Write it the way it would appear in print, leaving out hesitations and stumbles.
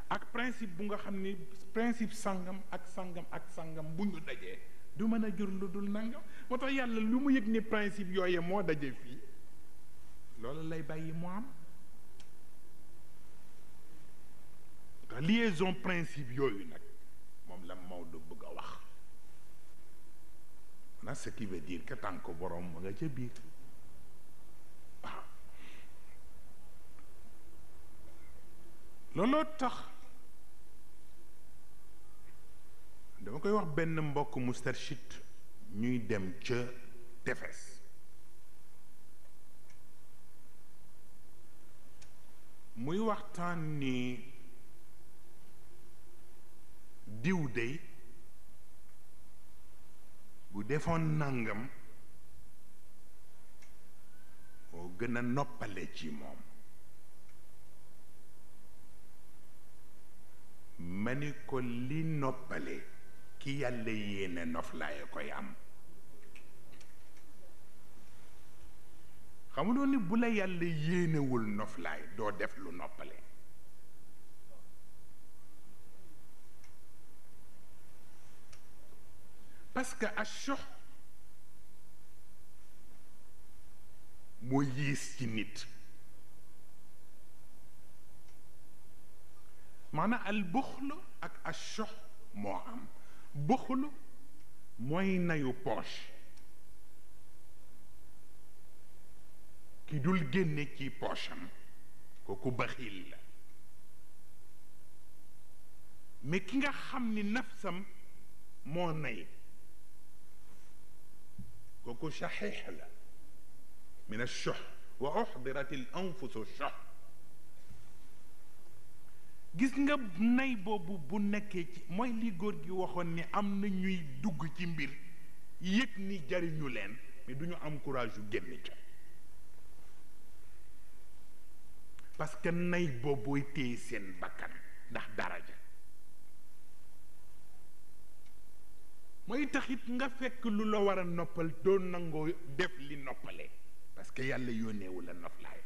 ak principe bu nga xam ni principe sangam ak sangam ak sangam bu ñu dajee du mën a jur lu dul nangam moo tax yàlla lu mu yëg ni principe yooye moo daje fii loolu lay bàyyi mu am ndax liaison principe yooyu nag moom la Maodo bëgg a wax na ce qui veut dire que tant que borom mu nga ca biir waaw looloo tax dama koy wax benn mbokk mustarchid ñuy dem ca tefes muy waxtaan ni diw dey bu defoon nangam moo gën a noppale ci moom ma ni ko li noppale ki yàlla yéene noflaay koy am xamuloo ni bu la yàlla yéenewul noflaay doo def lu noppale parce que achox moo yées ci nit maanaam al buxlu ak achox moo am buxlu mooy nayu poche ki dul génne ci poche am kooku baxil la mais ki nga xam ni nafsam moo nay kooku saxiix la min ash-shuh wa uxdirat al anfusu shuh gis nga nay boobu bu nekkee ci mooy li góor gi waxoon ni am na ñuy dugg ci mbir yëg ni jariñu leen mais du ñu am courage yu génn ca parce que nay boobu téye seen bakkan ndax daraja mooy taxit nga fekk lu la war a noppal doo nangoo def li noppale parce que yàlla yónneewu la noflaay